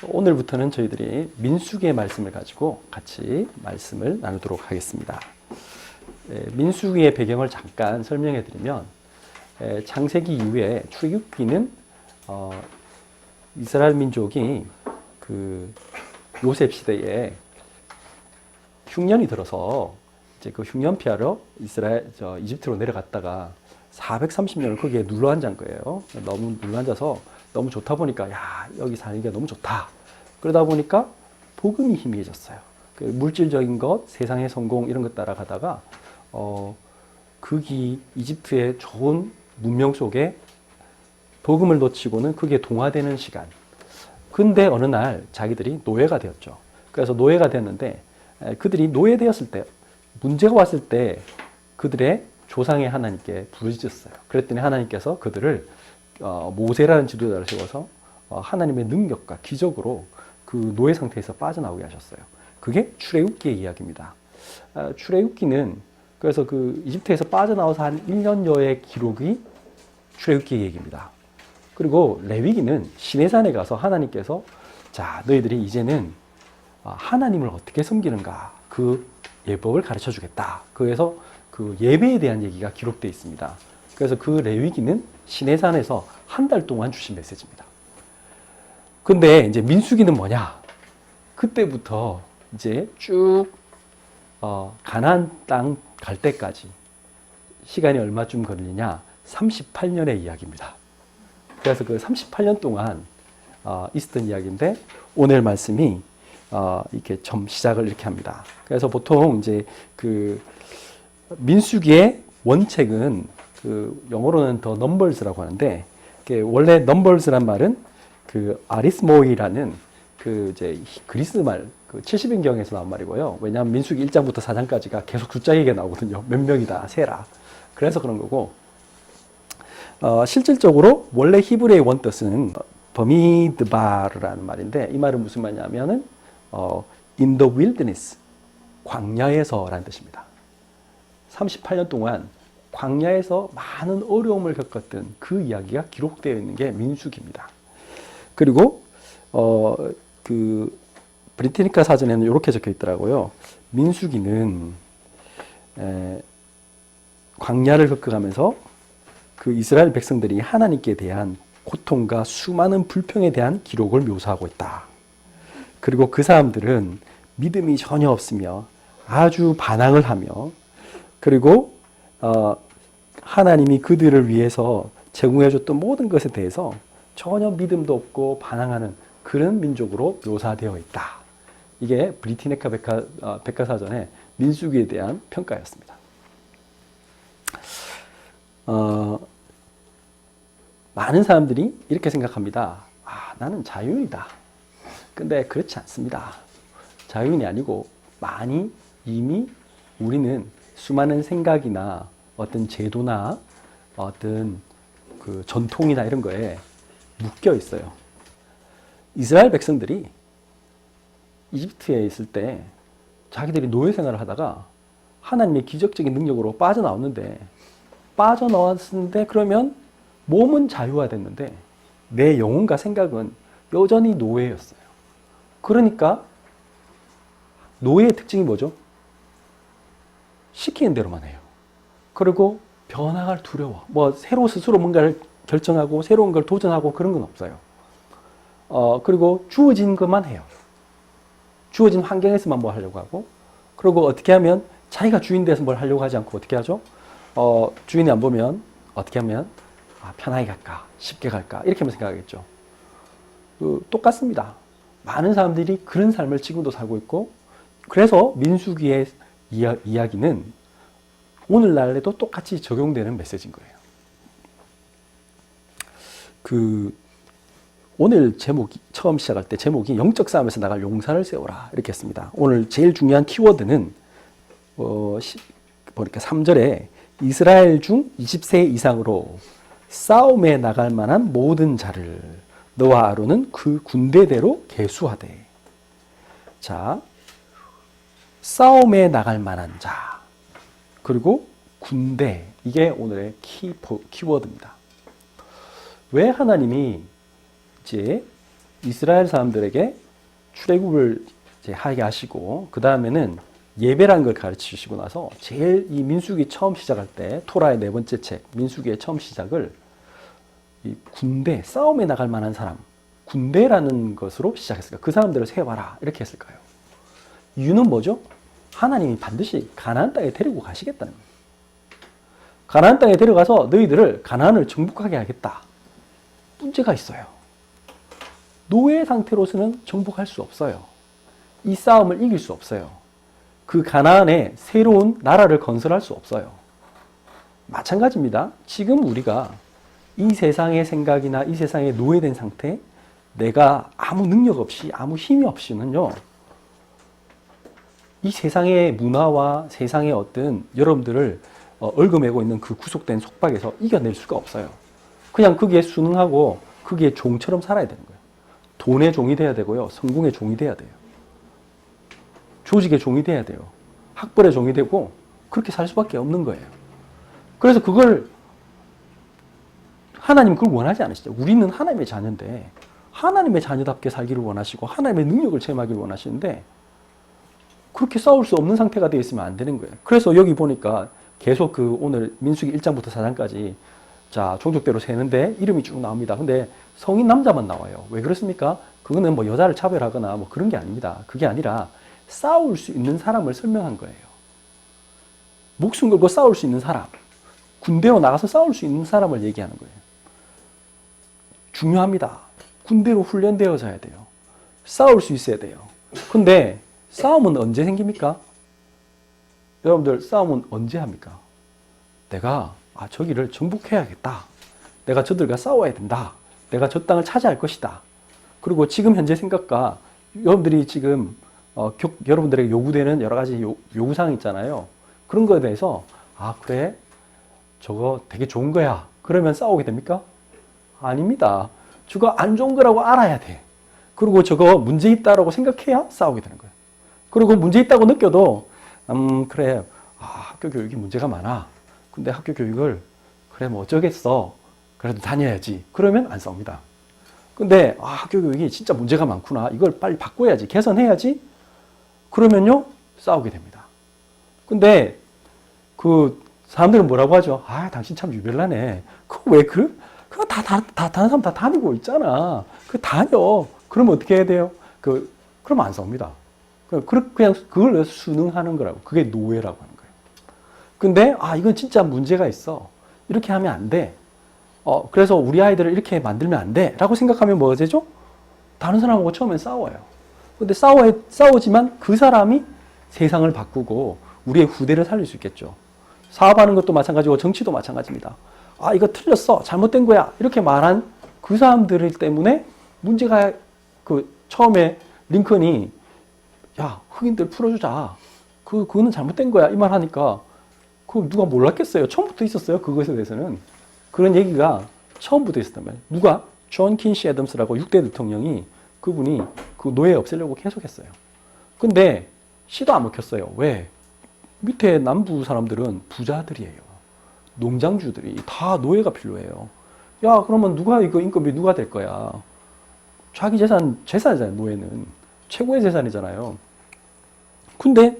오늘부터는 저희들이 민수기의 말씀을 가지고 같이 말씀을 나누도록 하겠습니다. 민수기의 배경을 잠깐 설명해 드리면 창세기 이후에 출애굽기는 이스라엘 민족이 그 요셉 시대에 흉년이 들어서 이제 그 흉년 피하러 이집트로 내려갔다가 430년을 거기에 눌러 앉은 거예요. 너무 눌러 앉아서 너무 좋다 보니까 야 여기 사는 게 너무 좋다. 그러다 보니까 복음이 희미해졌어요. 그 물질적인 것, 세상의 성공 이런 것 따라가다가 거기 이집트의 좋은 문명 속에 복음을 놓치고는 그게 동화되는 시간. 근데 어느 날 자기들이 노예가 되었죠. 그래서 노예가 됐는데 그들이 노예되었을 때 문제가 왔을 때 그들의 조상의 하나님께 부르짖었어요. 그랬더니 하나님께서 그들을 모세라는 지도자를 세워서 하나님의 능력과 기적으로 그 노예 상태에서 빠져나오게 하셨어요. 그게 출애굽기의 이야기입니다. 출애굽기는 그래서 그 이집트에서 빠져나와서 한 1년여의 기록이 출애굽기의 얘기입니다. 그리고 레위기는 시내산에 가서 하나님께서 자 너희들이 이제는 하나님을 어떻게 섬기는가 그 예법을 가르쳐 주겠다. 그래서 그 예배에 대한 얘기가 기록되어 있습니다. 그래서 그 레위기는 시내산에서 한 달 동안 주신 메시지입니다. 근데 이제 민수기는 뭐냐? 그때부터 이제 쭉 가나안 땅 갈 때까지 시간이 얼마쯤 걸리냐? 38년의 이야기입니다. 그래서 그 38년 동안 있었던 이야기인데 오늘 말씀이 이렇게 좀 시작을 이렇게 합니다. 그래서 보통 이제 그 민수기의 원책은 그 영어로는 더 넘버스라고 하는데 원래 넘버스란 말은 그 아리스모이라는 그 이제 그리스 말 그 70인경에서 나온 말이고요. 왜냐하면 민수기 1장부터 4장까지가 계속 숫자 얘기가 나오거든요. 몇 명이다 세라. 그래서 그런 거고 실질적으로 원래 히브리의 원뜻은 버미드바르라는 말인데 이 말은 무슨 말이냐면은 in the wilderness 광야에서라는 뜻입니다. 38년 동안 광야에서 많은 어려움을 겪었던 그 이야기가 기록되어 있는 게 민수기입니다. 그리고 그 브리티니카 사전에는 이렇게 적혀 있더라고요. 민수기는 광야를 겪어가면서 그 이스라엘 백성들이 하나님께 대한 고통과 수많은 불평에 대한 기록을 묘사하고 있다. 그리고 그 사람들은 믿음이 전혀 없으며 아주 반항을 하며 그리고 하나님이 그들을 위해서 제공해 줬던 모든 것에 대해서 전혀 믿음도 없고 반항하는 그런 민족으로 묘사되어 있다. 이게 브리티네카 백과사전의 민수기에 대한 평가였습니다. 많은 사람들이 이렇게 생각합니다. 나는 자유인이다. 근데 그렇지 않습니다. 자유인이 아니고 많이 이미 우리는 수많은 생각이나 어떤 제도나 어떤 그 전통이나 이런 거에 묶여 있어요. 이스라엘 백성들이 이집트에 있을 때 자기들이 노예 생활을 하다가 하나님의 기적적인 능력으로 빠져나왔는데 그러면 몸은 자유화됐는데 내 영혼과 생각은 여전히 노예였어요. 그러니까 노예의 특징이 뭐죠? 시키는 대로만 해요. 그리고 변화가 두려워. 새로 스스로 뭔가를 결정하고 새로운 걸 도전하고 그런 건 없어요. 그리고 주어진 것만 해요. 주어진 환경에서만 뭐 하려고 하고 그리고 어떻게 하면 자기가 주인 돼서 뭘 하려고 하지 않고 어떻게 하죠? 주인이 안 보면 어떻게 하면 편하게 갈까? 쉽게 갈까? 이렇게 하면 생각하겠죠. 똑같습니다. 많은 사람들이 그런 삶을 지금도 살고 있고 그래서 민수기의 이야기는 오늘날에도 똑같이 적용되는 메시지인 거예요. 오늘 제목이 처음 시작할 때 제목이 영적 싸움에서 나갈 용사를 세워라 이렇게 했습니다. 오늘 제일 중요한 키워드는 보니까 3절에 이스라엘 중 20세 이상으로 싸움에 나갈 만한 모든 자를 너와 아론은 그 군대대로 계수하되. 자, 싸움에 나갈 만한 자 그리고 군대 이게 오늘의 키워드입니다. 왜 하나님이 이제 이스라엘 사람들에게 출애굽을 이제 하게 하시고 그 다음에는 예배라는 걸 가르치시고 나서 제일 이 민수기 처음 시작할 때 토라의 네 번째 책 민수기의 처음 시작을 이 군대 싸움에 나갈 만한 사람 군대라는 것으로 시작했을까? 그 사람들을 세워라 이렇게 했을까요? 이유는 뭐죠? 하나님이 반드시 가나안 땅에 데리고 가시겠다는 거예요. 가나안 땅에 데려가서 너희들을 가나안을 정복하게 하겠다. 문제가 있어요. 노예 상태로서는 정복할 수 없어요. 이 싸움을 이길 수 없어요. 그 가나안에 새로운 나라를 건설할 수 없어요. 마찬가지입니다. 지금 우리가 이 세상의 생각이나 이 세상에 노예된 상태, 내가 아무 능력 없이 아무 힘이 없이는요. 이 세상의 문화와 세상의 어떤 여러분들을 얽어매고 있는 그 구속된 속박에서 이겨낼 수가 없어요. 그냥 거기에 순응하고 거기에 종처럼 살아야 되는 거예요. 돈의 종이 돼야 되고요. 성공의 종이 돼야 돼요. 조직의 종이 돼야 돼요. 학벌의 종이 되고 그렇게 살 수밖에 없는 거예요. 그래서 그걸 하나님 그걸 원하지 않으시죠. 우리는 하나님의 자녀인데 하나님의 자녀답게 살기를 원하시고 하나님의 능력을 체험하기를 원하시는데 그렇게 싸울 수 없는 상태가 되어 있으면 안 되는 거예요. 그래서 여기 보니까 계속 그 오늘 민수기 1장부터 4장까지 자 종족대로 세는데 이름이 쭉 나옵니다. 근데 성인 남자만 나와요. 왜 그렇습니까? 그거는 뭐 여자를 차별하거나 뭐 그런 게 아닙니다. 그게 아니라 싸울 수 있는 사람을 설명한 거예요. 목숨 걸고 싸울 수 있는 사람, 군대로 나가서 싸울 수 있는 사람을 얘기하는 거예요. 중요합니다. 군대로 훈련되어져야 돼요. 싸울 수 있어야 돼요. 근데 싸움은 언제 생깁니까? 여러분들 싸움은 언제 합니까? 내가 저기를 정복해야겠다. 내가 저들과 싸워야 된다. 내가 저 땅을 차지할 것이다. 그리고 지금 현재 생각과 여러분들이 지금 여러분들에게 요구되는 여러 가지 요구사항 있잖아요. 그런 거에 대해서 그래 저거 되게 좋은 거야. 그러면 싸우게 됩니까? 아닙니다. 저거 안 좋은 거라고 알아야 돼. 그리고 저거 문제 있다라고 생각해야 싸우게 되는 거예요. 그리고 문제 있다고 느껴도 그래 학교 교육이 문제가 많아. 근데 학교 교육을 그래 뭐 어쩌겠어. 그래도 다녀야지. 그러면 안 싸웁니다. 근데 학교 교육이 진짜 문제가 많구나. 이걸 빨리 바꿔야지. 개선해야지. 그러면요 싸우게 됩니다. 근데 그 사람들은 뭐라고 하죠? 당신 참 유별나네. 그거 왜 그거 다른 사람 다 다니고 있잖아. 그 다녀. 그러면 어떻게 해야 돼요? 그러면 안 싸웁니다. 그냥 그걸 순응하는 거라고. 그게 노예라고 하는 거예요. 근데 이건 진짜 문제가 있어. 이렇게 하면 안 돼. 그래서 우리 아이들을 이렇게 만들면 안 돼. 라고 생각하면 뭐가 되죠? 다른 사람하고 처음엔 싸워요. 근데 싸우지만 그 사람이 세상을 바꾸고 우리의 후대를 살릴 수 있겠죠. 사업하는 것도 마찬가지고 정치도 마찬가지입니다. 이거 틀렸어. 잘못된 거야. 이렇게 말한 그 사람들 때문에 문제가 처음에 링컨이 야, 흑인들 풀어주자. 그거는 잘못된 거야. 이 말 하니까 그거 누가 몰랐겠어요. 처음부터 있었어요. 그것에 대해서는. 그런 얘기가 처음부터 있었단 말이에요. 누가? 존 킨시 애덤스라고 6대 대통령이 그분이 그 노예 없애려고 계속 했어요. 근데 시도 안 먹혔어요. 왜? 밑에 남부 사람들은 부자들이에요. 농장주들이 다 노예가 필요해요. 야, 그러면 누가 이거 인건비 누가 될 거야? 자기 재산이잖아요. 노예는. 최고의 재산이잖아요. 근데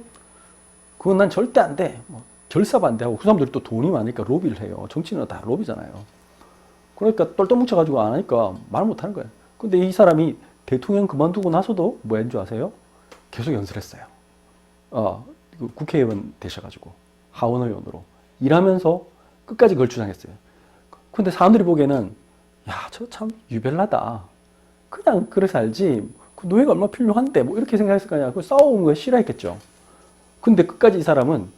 그건 난 절대 안 돼. 결사 반대하고 그 사람들이 또 돈이 많으니까 로비를 해요. 정치는 다 로비잖아요. 그러니까 똘똘 뭉쳐가지고 안 하니까 말 못하는 거예요. 근데 이 사람이 대통령 그만두고 나서도 뭐 했는 줄 아세요? 계속 연설했어요. 국회의원 되셔가지고 하원 의원으로 일하면서 끝까지 그걸 주장했어요. 근데 사람들이 보기에는 야, 저 참 유별나다. 그냥 그래 살지. 그 노예가 얼마나 필요한데 뭐 이렇게 생각했을 거 아니야. 그 싸우는 거 싫어했겠죠. 근데 끝까지 이 사람은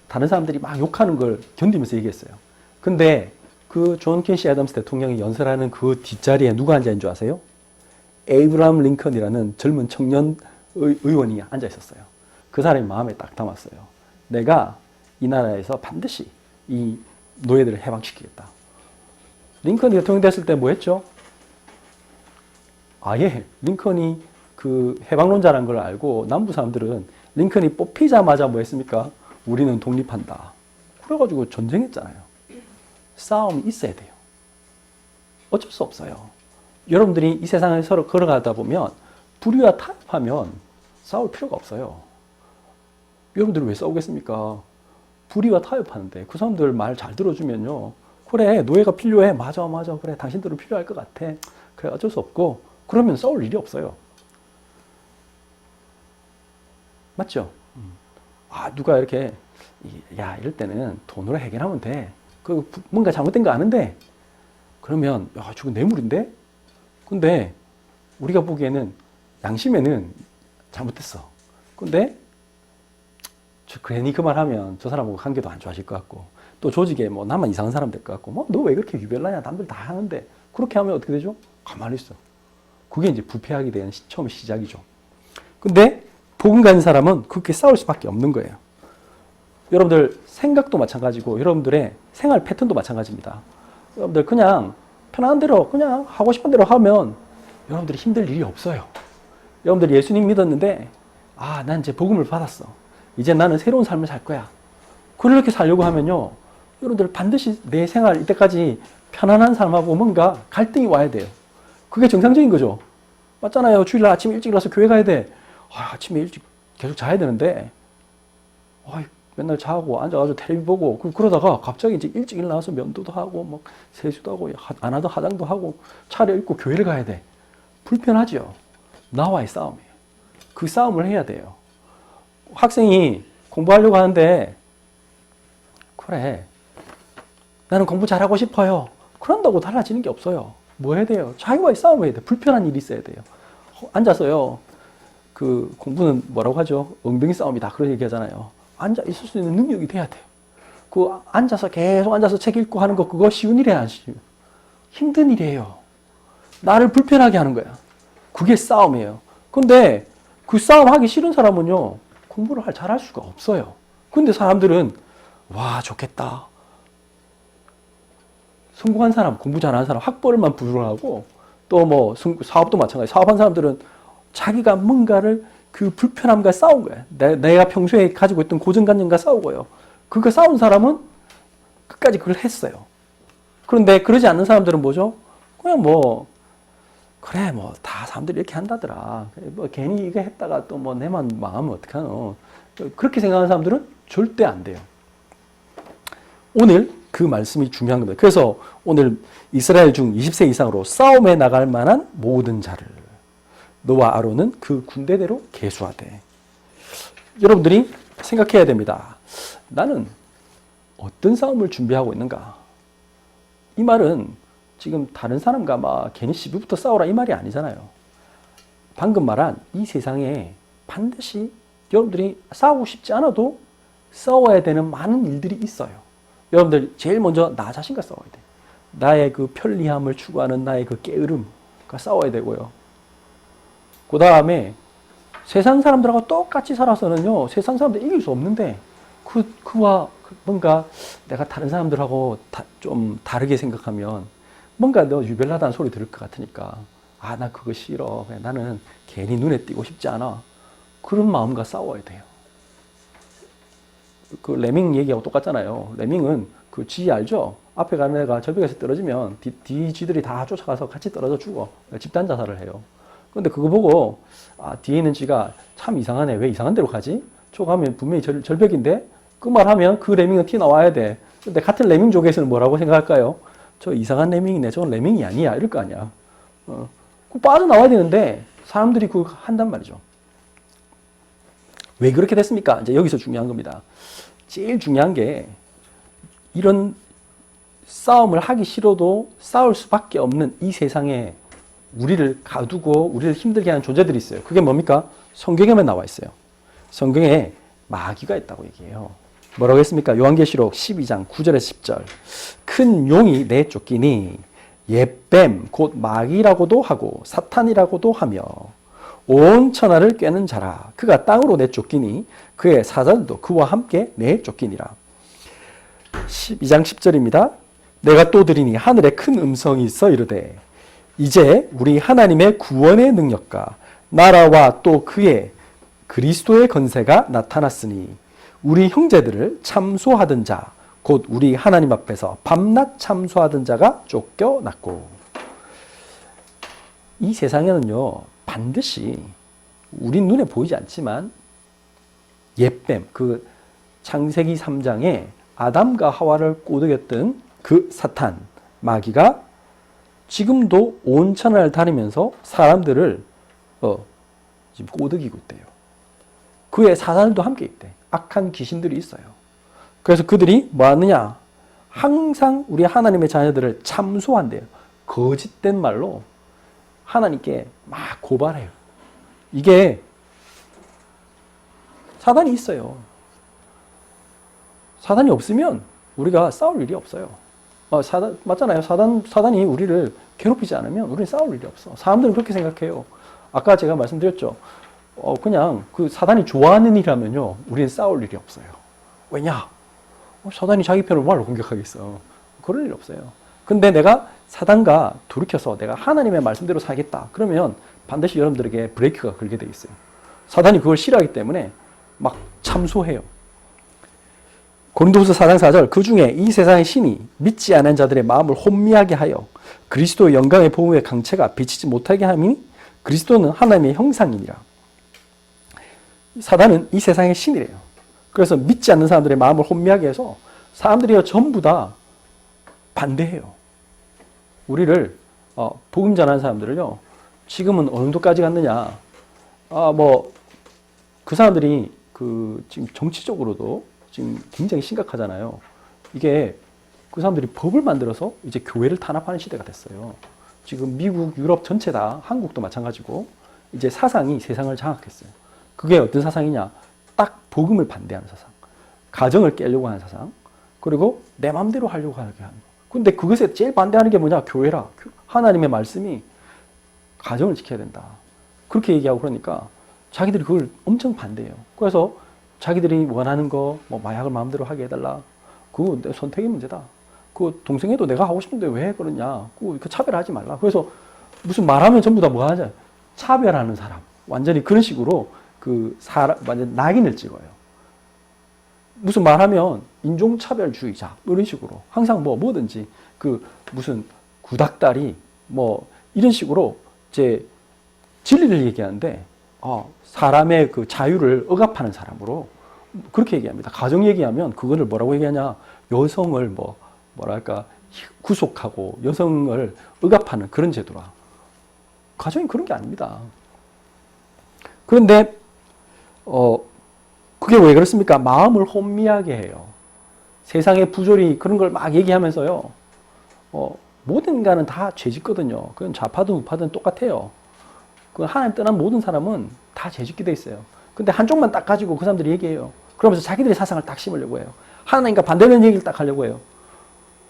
다른 사람들이 막 욕하는 걸 견디면서 얘기했어요. 근데 그 존 킨시 애덤스 대통령이 연설하는 그 뒷자리에 누가 앉아 있는 줄 아세요? 에이브라함 링컨이라는 젊은 청년 의원이 앉아 있었어요. 그 사람이 마음에 딱 담았어요. 내가 이 나라에서 반드시 이 노예들을 해방시키겠다. 링컨이 대통령 됐을 때 뭐 했죠? 링컨이 그 해방론자라는 걸 알고 남부 사람들은 링컨이 뽑히자마자 뭐 했습니까? 우리는 독립한다. 그래가지고 전쟁했잖아요. 싸움이 있어야 돼요. 어쩔 수 없어요. 여러분들이 이 세상을 서로 걸어가다 보면 불의와 타협하면 싸울 필요가 없어요. 여러분들이 왜 싸우겠습니까? 불의와 타협하는데 그 사람들 말 잘 들어주면요. 그래, 노예가 필요해. 맞아. 그래, 당신들은 필요할 것 같아. 그래, 어쩔 수 없고. 그러면 싸울 일이 없어요. 맞죠? 누가 이렇게, 야, 이럴 때는 돈으로 해결하면 돼. 뭔가 잘못된 거 아는데? 그러면, 야, 저거 뇌물인데? 근데, 우리가 보기에는, 양심에는 잘못됐어. 근데, 괜히 그 말 하면 저 사람하고 관계도 안 좋아질 것 같고, 또 조직에 뭐 나만 이상한 사람 될 것 같고, 너 왜 그렇게 유별나냐? 남들 다 하는데. 그렇게 하면 어떻게 되죠? 가만히 있어. 그게 이제 부패하게 되는 처음 시작이죠. 근데, 복음 가진 사람은 그렇게 싸울 수밖에 없는 거예요. 여러분들 생각도 마찬가지고 여러분들의 생활 패턴도 마찬가지입니다. 여러분들 그냥 편한 대로 그냥 하고 싶은 대로 하면 여러분들이 힘들 일이 없어요. 여러분들 예수님 믿었는데 난 이제 복음을 받았어. 이제 나는 새로운 삶을 살 거야. 그렇게 살려고 하면요. 여러분들 반드시 내 생활 이때까지 편안한 삶하고 뭔가 갈등이 와야 돼요. 그게 정상적인 거죠. 맞잖아요. 주일날 아침 일찍 일어나서 교회 가야 돼. 아침에 일찍 계속 자야 되는데 맨날 자고 앉아가지고 텔레비 보고 그러다가 갑자기 이제 일찍 일어나서 면도도 하고 뭐 세수도 하고 안 하던 화장도 하고 차려입고 교회를 가야 돼. 불편하죠. 나와의 싸움이에요. 그 싸움을 해야 돼요. 학생이 공부하려고 하는데 그래 나는 공부 잘하고 싶어요. 그런다고 달라지는 게 없어요. 뭐 해야 돼요? 자기와의 싸움을 해야 돼. 불편한 일이 있어야 돼요. 앉아서요. 그 공부는 뭐라고 하죠? 엉덩이 싸움이다. 그런 얘기 하잖아요. 앉아 있을 수 있는 능력이 돼야 돼요. 앉아서 계속 앉아서 책 읽고 하는 거 그거 쉬운 일이 아니지. 힘든 일이에요. 나를 불편하게 하는 거야. 그게 싸움이에요. 근데 그 싸움 하기 싫은 사람은요. 공부를 잘할 수가 없어요. 근데 사람들은 와 좋겠다. 성공한 사람, 공부 잘하는 사람, 학벌만 부러워하고 또 뭐 사업도 마찬가지. 사업한 사람들은 자기가 뭔가를 그 불편함과 싸운 거야. 내가 평소에 가지고 있던 고정관념과 싸우고요. 그거 싸운 사람은 끝까지 그걸 했어요. 그런데 그러지 않는 사람들은 뭐죠? 그냥 그래, 다 사람들이 이렇게 한다더라. 괜히 이거 했다가 또 내만 망하면 어떡하노. 그렇게 생각하는 사람들은 절대 안 돼요. 오늘 그 말씀이 중요한 겁니다. 그래서 오늘 이스라엘 중 20세 이상으로 싸움에 나갈 만한 모든 자를 너와 아론은 그 군대대로 계수하되. 여러분들이 생각해야 됩니다. 나는 어떤 싸움을 준비하고 있는가? 이 말은 지금 다른 사람과 괜히 시비부터 싸우라 이 말이 아니잖아요. 방금 말한 이 세상에 반드시 여러분들이 싸우고 싶지 않아도 싸워야 되는 많은 일들이 있어요. 여러분들 제일 먼저 나 자신과 싸워야 돼. 나의 그 편리함을 추구하는 나의 그 게으름과 싸워야 되고요. 그 다음에 세상 사람들하고 똑같이 살아서는요, 세상 사람들 이길 수 없는데, 그와 뭔가 내가 다른 사람들하고 좀 다르게 생각하면 뭔가 너 유별나다는 소리 들을 것 같으니까, 나 그거 싫어. 나는 괜히 눈에 띄고 싶지 않아. 그런 마음과 싸워야 돼요. 그 레밍 얘기하고 똑같잖아요. 레밍은 그 쥐 알죠? 앞에 가는 애가 절벽에서 떨어지면 뒤 쥐들이 다 쫓아가서 같이 떨어져 죽어. 집단 자살을 해요. 근데 그거 보고 뒤에 있는 쥐가 참 이상하네. 왜 이상한 데로 가지? 저 가면 분명히 절벽인데 그 말하면 그 레밍은 튀어나와야 돼. 근데 같은 레밍족에서는 뭐라고 생각할까요? 저 이상한 레밍이네. 저건 레밍이 아니야. 이럴 거 아니야. 그 빠져나와야 되는데 사람들이 그거 한단 말이죠. 왜 그렇게 됐습니까? 이제 여기서 중요한 겁니다. 제일 중요한 게 이런 싸움을 하기 싫어도 싸울 수밖에 없는 이 세상에 우리를 가두고 우리를 힘들게 하는 존재들이 있어요. 그게 뭡니까? 성경에만 나와 있어요. 성경에 마귀가 있다고 얘기해요. 뭐라고 했습니까? 요한계시록 12장 9절에서 10절. 큰 용이 내쫓기니 옛뱀 곧 마귀라고도 하고 사탄이라고도 하며 온 천하를 꿰는 자라. 그가 땅으로 내쫓기니 그의 사자들도 그와 함께 내쫓기니라. 12장 10절입니다. 내가 또 들으니 하늘에 큰 음성이 있어 이르되 이제 우리 하나님의 구원의 능력과 나라와 또 그의 그리스도의 건세가 나타났으니 우리 형제들을 참소하던 자 곧 우리 하나님 앞에서 밤낮 참소하던 자가 쫓겨났고. 이 세상에는요, 반드시 우리 눈에 보이지 않지만 옛뱀, 그 창세기 3장에 아담과 하와를 꼬드겼던 그 사탄, 마귀가 지금도 온 천하를 다니면서 사람들을 지금 꼬드기고 있대요. 그의 사단도 함께 있대. 악한 귀신들이 있어요. 그래서 그들이 뭐 하느냐? 항상 우리 하나님의 자녀들을 참소한대요. 거짓된 말로 하나님께 막 고발해요. 이게 사단이 있어요. 사단이 없으면 우리가 싸울 일이 없어요. 맞잖아요. 사단이 우리를 괴롭히지 않으면 우리는 싸울 일이 없어. 사람들은 그렇게 생각해요. 아까 제가 말씀드렸죠. 그냥 그 사단이 좋아하는 일이라면요, 우리는 싸울 일이 없어요. 왜냐? 사단이 자기 편을 뭐하러 공격하겠어. 그럴 일 없어요. 근데 내가 사단과 돌이켜서 내가 하나님의 말씀대로 살겠다. 그러면 반드시 여러분들에게 브레이크가 걸게 돼 있어요. 사단이 그걸 싫어하기 때문에 막 참소해요. 고린도후서 4장 4절, 그 중에 이 세상의 신이 믿지 않은 자들의 마음을 혼미하게 하여 그리스도의 영광의 복음의 강체가 비치지 못하게 함이니 그리스도는 하나님의 형상이니라. 사단은 이 세상의 신이래요. 그래서 믿지 않는 사람들의 마음을 혼미하게 해서 사람들이 전부 다 반대해요. 우리를 복음 전하는 사람들을요, 지금은 어느 정도까지 갔느냐? 그 사람들이 지금 정치적으로도 지금 굉장히 심각하잖아요. 이게 그 사람들이 법을 만들어서 이제 교회를 탄압하는 시대가 됐어요. 지금 미국, 유럽 전체 다, 한국도 마찬가지고 이제 사상이 세상을 장악했어요. 그게 어떤 사상이냐? 딱 복음을 반대하는 사상, 가정을 깨려고 하는 사상, 그리고 내 마음대로 하려고 하는 거. 근데 그것에 제일 반대하는 게 뭐냐? 교회라. 하나님의 말씀이 가정을 지켜야 된다. 그렇게 얘기하고 그러니까 자기들이 그걸 엄청 반대해요. 그래서 자기들이 원하는 거, 마약을 마음대로 하게 해달라. 그거 내 선택의 문제다. 그 동성애도 내가 하고 싶은데 왜 그러냐. 그 차별하지 말라. 그래서 무슨 말하면 전부 다 뭐 하냐. 차별하는 사람. 완전히 그런 식으로 완전 낙인을 찍어요. 무슨 말하면 인종차별주의자. 이런 식으로. 항상 뭐든지 무슨 구닥다리 이런 식으로 이제 진리를 얘기하는데, 사람의 그 자유를 억압하는 사람으로 그렇게 얘기합니다. 가정 얘기하면 그거를 뭐라고 얘기하냐. 여성을 구속하고 여성을 억압하는 그런 제도라. 가정이 그런 게 아닙니다. 그런데 그게 왜 그렇습니까? 마음을 혼미하게 해요. 세상의 부조리 그런 걸 막 얘기하면서요. 모든 인간은 다 죄짓거든요. 그건 좌파든 우파든 똑같아요. 그 하나님 떠난 모든 사람은 다 죄짓게 돼 있어요. 근데 한쪽만 딱 가지고 그 사람들이 얘기해요. 그러면서 자기들의 사상을 딱 심으려고 해요. 하나님과 반대되는 얘기를 딱 하려고 해요.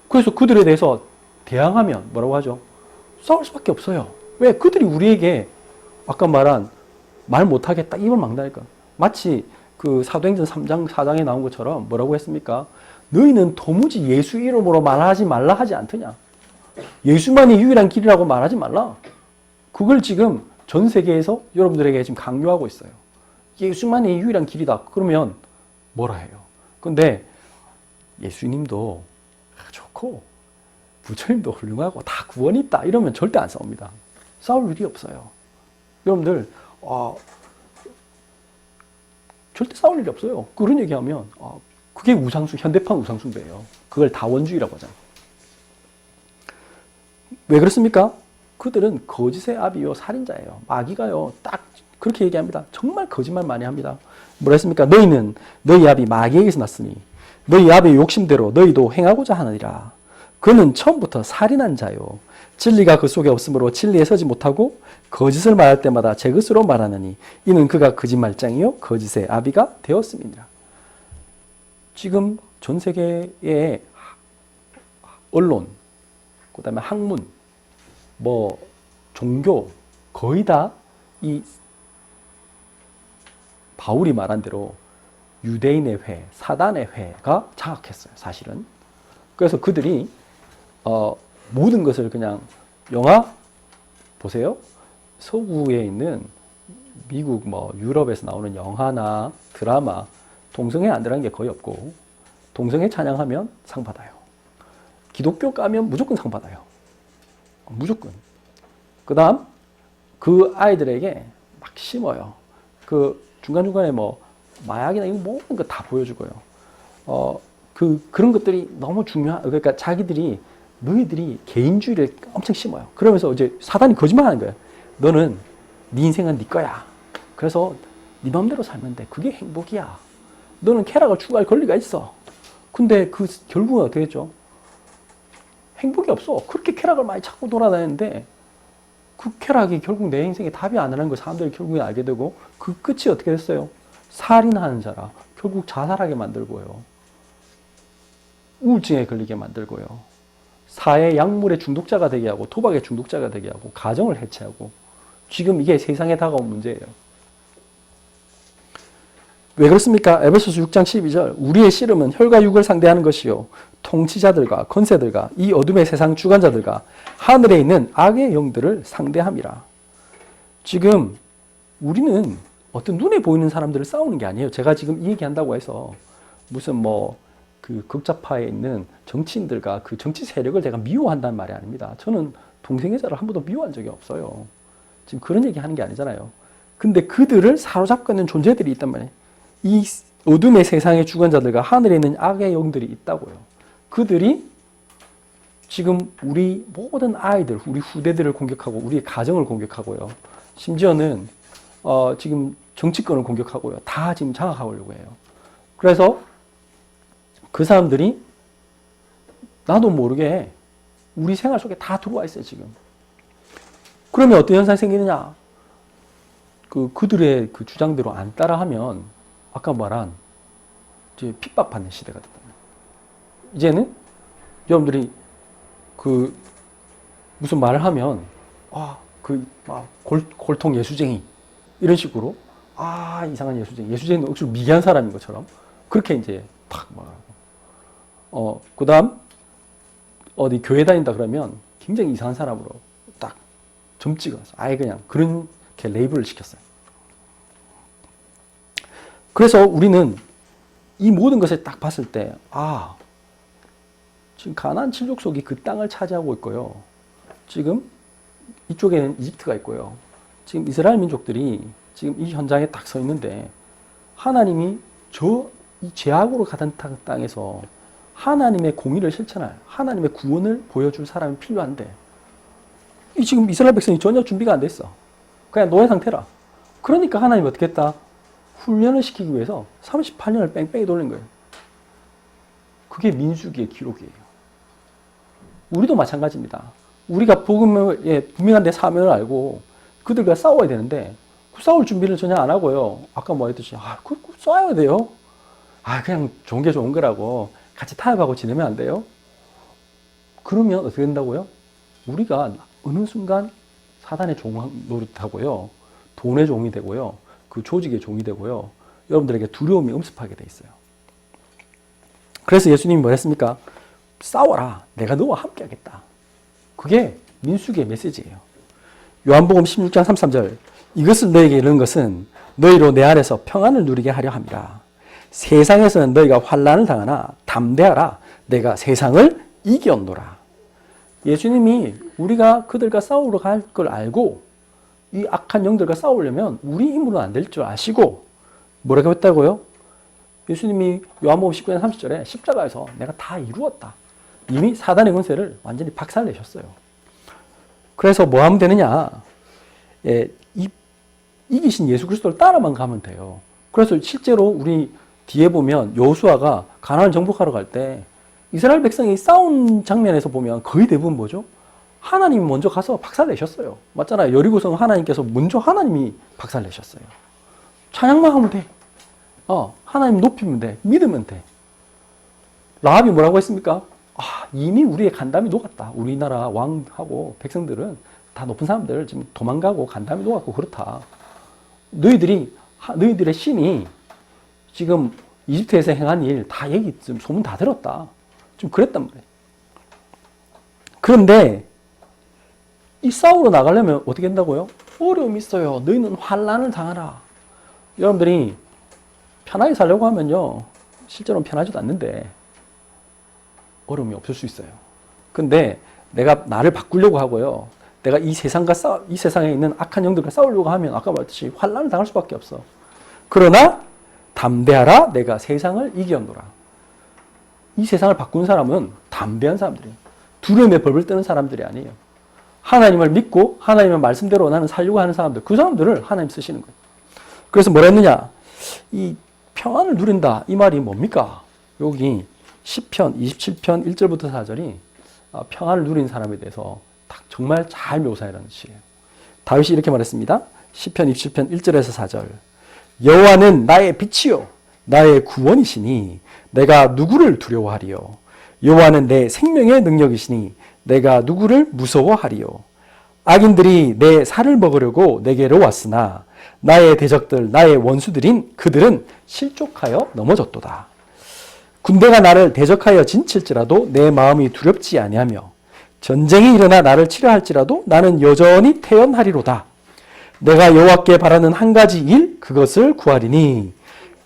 그래서 그들에 대해서 대항하면 뭐라고 하죠? 싸울 수밖에 없어요. 왜? 그들이 우리에게 아까 말한 말 못하겠다 입을 막다니까. 마치 그 사도행전 3장 4장에 나온 것처럼 뭐라고 했습니까? 너희는 도무지 예수 이름으로 말하지 말라 하지 않더냐. 예수만이 유일한 길이라고 말하지 말라. 그걸 지금 전 세계에서 여러분들에게 지금 강요하고 있어요. 예수만이 유일한 길이다. 그러면 뭐라 해요? 근데 예수님도 좋고 부처님도 훌륭하고 다 구원이 있다. 이러면 절대 안 싸웁니다. 싸울 일이 없어요. 여러분들 절대 싸울 일이 없어요. 그런 얘기하면 그게 현대판 우상숭배예요. 그걸 다원주의라고 하잖아요. 왜 그렇습니까? 그들은 거짓의 아비요 살인자예요. 마귀가요 딱 그렇게 얘기합니다. 정말 거짓말 많이 합니다. 뭐라 했습니까? 너희는 너희 아비 마귀에게서 났으니 너희 아비의 욕심대로 너희도 행하고자 하느니라. 그는 처음부터 살인한 자요. 진리가 그 속에 없으므로 진리에 서지 못하고 거짓을 말할 때마다 제 것으로 말하느니 이는 그가 거짓말장이요 거짓의 아비가 되었음이니라. 지금 전 세계의 언론, 그다음에 학문, 종교 거의 다 이 바울이 말한 대로 유대인의 회, 사단의 회가 장악했어요. 사실은. 그래서 그들이 모든 것을 그냥 영화 보세요. 서구에 있는 미국 유럽에서 나오는 영화나 드라마 동성애 안 들어간 게 거의 없고 동성애 찬양하면 상 받아요. 기독교 까면 무조건 상 받아요. 무조건. 그 다음 그 아이들에게 막 심어요. 그 중간중간에 뭐 마약이나 이거 모든 거 다 보여주고요. 그런 것들이 너무 그러니까 자기들이 너희들이 개인주의를 엄청 심어요. 그러면서 이제 사단이 거짓말하는 거예요. 너는 네 인생은 네 거야. 그래서 네 마음대로 살면 돼. 그게 행복이야. 너는 쾌락을 추구할 권리가 있어. 근데 그 결국은 어떻게 했죠? 행복이 없어. 그렇게 쾌락을 많이 찾고 돌아다니는데 그 쾌락이 결국 내 인생에 답이 아니라는 걸 사람들이 결국에 알게 되고 그 끝이 어떻게 됐어요? 살인하는 자라. 결국 자살하게 만들고요. 우울증에 걸리게 만들고요. 사회 약물의 중독자가 되게 하고 도박의 중독자가 되게 하고 가정을 해체하고 지금 이게 세상에 다가온 문제예요. 왜 그렇습니까? 에베소서 6장 12절 우리의 씨름은 혈과 육을 상대하는 것이요 통치자들과 권세들과 이 어둠의 세상 주관자들과 하늘에 있는 악의 영들을 상대함이라. 지금 우리는 어떤 눈에 보이는 사람들을 싸우는 게 아니에요. 제가 지금 이 얘기한다고 해서 무슨 그 극좌파에 있는 정치인들과 그 정치 세력을 제가 미워한다는 말이 아닙니다. 저는 동성애자를 한 번도 미워한 적이 없어요. 지금 그런 얘기 하는 게 아니잖아요. 근데 그들을 사로잡고 있는 존재들이 있단 말이에요. 이 어둠의 세상의 주관자들과 하늘에 있는 악의 영들이 있다고요. 그들이 지금 우리 모든 아이들, 우리 후대들을 공격하고 우리의 가정을 공격하고요. 심지어는 지금 정치권을 공격하고요. 다 지금 장악하려고 해요. 그래서 그 사람들이 나도 모르게 우리 생활 속에 다 들어와 있어요, 지금. 그러면 어떤 현상이 생기느냐? 그들의 그 주장대로 안 따라하면 아까 말한 이제 핍박받는 시대가 됐다. 이제는 여러분들이 무슨 말을 하면 골통 예수쟁이 이런 식으로 이상한 예수쟁이는 억지로 미개한 사람인 것처럼 그렇게 이제 탁 말하고 그다음 어디 교회 다닌다 그러면 굉장히 이상한 사람으로 딱 점 찍어서 그냥 그렇게 레이블을 시켰어요. 그래서 우리는 이 모든 것을 딱 봤을 때 지금 가나안 7족속이 그 땅을 차지하고 있고요. 지금 이쪽에는 이집트가 있고요. 지금 이스라엘 민족들이 지금 이 현장에 딱 서 있는데 하나님이 이 죄악으로 가득 탄 땅에서 하나님의 공의를 실천할 하나님의 구원을 보여줄 사람이 필요한데 지금 이스라엘 백성이 전혀 준비가 안 돼 있어. 그냥 노예 상태라. 그러니까 하나님이 어떻게 했다? 훈련을 시키기 위해서 38년을 뺑뺑이 돌린 거예요. 그게 민수기의 기록이에요. 우리도 마찬가지입니다. 우리가 복음의 분명한 데 사명을 알고 그들과 싸워야 되는데 그 싸울 준비를 전혀 안 하고요. 아까 했듯이 싸워야 돼요. 그냥 좋은 게 좋은 거라고 같이 타협하고 지내면 안 돼요? 그러면 어떻게 된다고요? 우리가 어느 순간 사단의 종 노릇하고요. 돈의 종이 되고요. 그 조직의 종이 되고요. 여러분들에게 두려움이 엄습하게 돼 있어요. 그래서 예수님이 뭐 했습니까? 싸워라. 내가 너와 함께 하겠다. 그게 민수기의 메시지예요. 요한복음 16장 33절 이것을 너에게 이르는 것은 너희로 내 안에서 평안을 누리게 하려 함이라. 세상에서는 너희가 환난을 당하나 담대하라. 내가 세상을 이겼노라. 예수님이 우리가 그들과 싸우러 갈 걸 알고 이 악한 영들과 싸우려면 우리 힘으로는 안 될 줄 아시고 뭐라고 했다고요? 예수님이 요한복음 19장 30절에 십자가에서 내가 다 이루었다. 이미 사단의 권세를 완전히 박살내셨어요. 그래서 뭐 하면 되느냐? 이기신 예수 그리스도를 따라만 가면 돼요. 그래서 실제로 우리 뒤에 보면 여호수아가 가나안을 정복하러 갈 때 이스라엘 백성이 싸운 장면에서 보면 거의 대부분 뭐죠? 하나님이 먼저 가서 박살내셨어요. 맞잖아요. 여리고성 하나님께서 먼저 하나님이 박살내셨어요. 찬양만 하면 돼. 하나님 높이면 돼. 믿으면 돼. 라합이 뭐라고 했습니까? 이미 우리의 간담이 녹았다. 우리나라 왕하고 백성들은 다 높은 사람들 지금 도망가고 간담이 녹았고 그렇다. 너희들의 신이 지금 이집트에서 행한 일 다 얘기 좀 소문 다 들었다. 좀 그랬단 말이에요. 그런데 이 싸우러 나가려면 어떻게 된다고요? 어려움이 있어요. 너희는 환난을 당하라. 여러분들이 편하게 살려고 하면요. 실제로는 편하지도 않는데 어려움이 없을 수 있어요. 근데 내가 나를 바꾸려고 하고요. 내가 이 세상에 있는 악한 영들과 싸우려고 하면 아까 말했듯이 환난을 당할 수밖에 없어. 그러나 담대하라, 내가 세상을 이기었노라. 이 세상을 바꾼 사람은 담대한 사람들이에요. 두려움에 벌벌 떠는 사람들이 아니에요. 하나님을 믿고 하나님의 말씀대로 나는 살려고 하는 사람들, 그 사람들을 하나님 쓰시는 거예요. 그래서 뭐라 했느냐? 이 평안을 누린다. 이 말이 뭡니까? 여기 시편 27편 1절부터 4절이 평안을 누린 사람에 대해서 정말 잘 묘사해라는 시예요. 다윗이 이렇게 말했습니다. 시편 27편 1절에서 4절. 여호와는 나의 빛이요 나의 구원이시니 내가 누구를 두려워하리요. 여호와는 내 생명의 능력이시니 내가 누구를 무서워하리요. 악인들이 내 살을 먹으려고 내게로 왔으나 나의 대적들 나의 원수들인 그들은 실족하여 넘어졌도다. 군대가 나를 대적하여 진칠지라도 내 마음이 두렵지 아니하며 전쟁이 일어나 나를 치려 할지라도 나는 여전히 태연하리로다. 내가 여호와께 바라는 한 가지 일 그것을 구하리니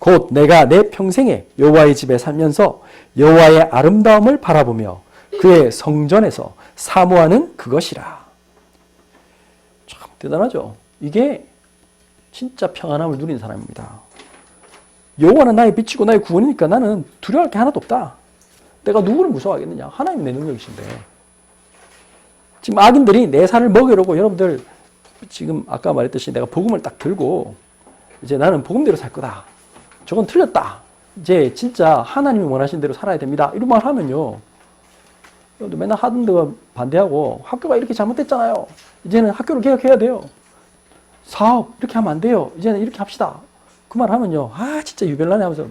곧 내가 내 평생에 여호와의 집에 살면서 여호와의 아름다움을 바라보며 그의 성전에서 사모하는 그것이라. 참 대단하죠. 이게 진짜 평안함을 누린 사람입니다. 여호와는 나의 빛이고 나의 구원이니까 나는 두려워할 게 하나도 없다. 내가 누구를 무서워하겠느냐. 하나님이 내 능력이신데. 지금 악인들이 내 살을 먹이려고 여러분들 지금 아까 말했듯이 내가 복음을 딱 들고 이제 나는 복음대로 살 거다. 저건 틀렸다. 이제 진짜 하나님이 원하신 대로 살아야 됩니다. 이런 말 하면요. 여러분들 맨날 하던 데가 반대하고 학교가 이렇게 잘못됐잖아요. 이제는 학교를 개혁해야 돼요. 사업 이렇게 하면 안 돼요. 이제는 이렇게 합시다. 그 말 하면요. 아 진짜 유별나네 하면서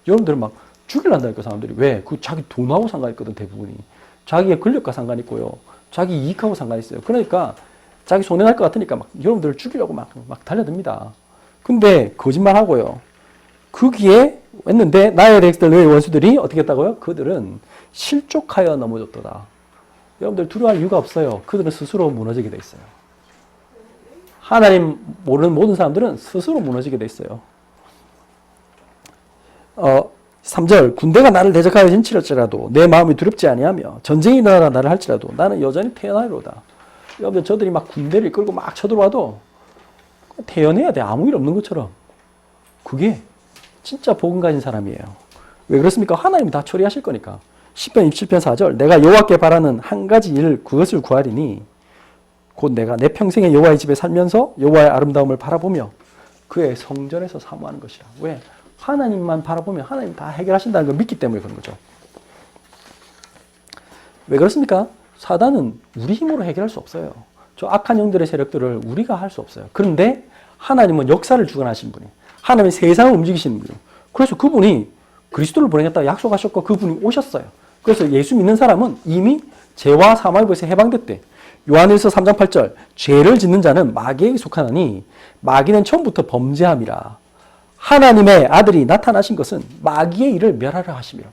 여러분들은 막 죽일란다니까 사람들이. 왜? 그 자기 돈하고 상관있거든 대부분이. 자기의 권력과 상관있고요. 자기 이익하고 상관있어요. 그러니까 자기 손해날 것 같으니까 막 여러분들을 죽이려고 막 달려듭니다. 근데 거짓말하고요. 거기에 했는데 나의 백성들 너의 원수들이 어떻게 했다고요? 그들은 실족하여 넘어졌도다. 여러분들 두려워할 이유가 없어요. 그들은 스스로 무너지게 돼 있어요. 하나님 모르는 모든 사람들은 스스로 무너지게 돼 있어요. 3절 군대가 나를 대적하여 진칠할지라도 내 마음이 두렵지 아니하며 전쟁이 일어나 나를 할지라도 나는 여전히 태연하리로다. 여러분들 저들이 막 군대를 이끌고 막 쳐들어와도 태연해야 돼. 아무 일 없는 것처럼. 그게 진짜 복음 가진 사람이에요. 왜 그렇습니까? 하나님이 다 처리하실 거니까. 시편 27편 4절 내가 여호와께 바라는 한 가지 일 그것을 구하리니 곧 내가 내 평생에 여호와의 집에 살면서 여호와의 아름다움을 바라보며 그의 성전에서 사모하는 것이라. 왜? 하나님만 바라보면 하나님 다 해결하신다는 걸 믿기 때문에 그런 거죠. 왜 그렇습니까? 사단은 우리 힘으로 해결할 수 없어요. 저 악한 영들의 세력들을 우리가 할 수 없어요. 그런데 하나님은 역사를 주관하신 분이에요. 하나님이 세상을 움직이시는 분이에요. 그래서 그분이 그리스도를 보내겠다 약속하셨고 그분이 오셨어요. 그래서 예수 믿는 사람은 이미 죄와 사망의 벌에서 해방됐대. 요한일서 3장 8절 죄를 짓는 자는 마귀에게 속하나니 마귀는 처음부터 범죄함이라. 하나님의 아들이 나타나신 것은 마귀의 일을 멸하려 하시며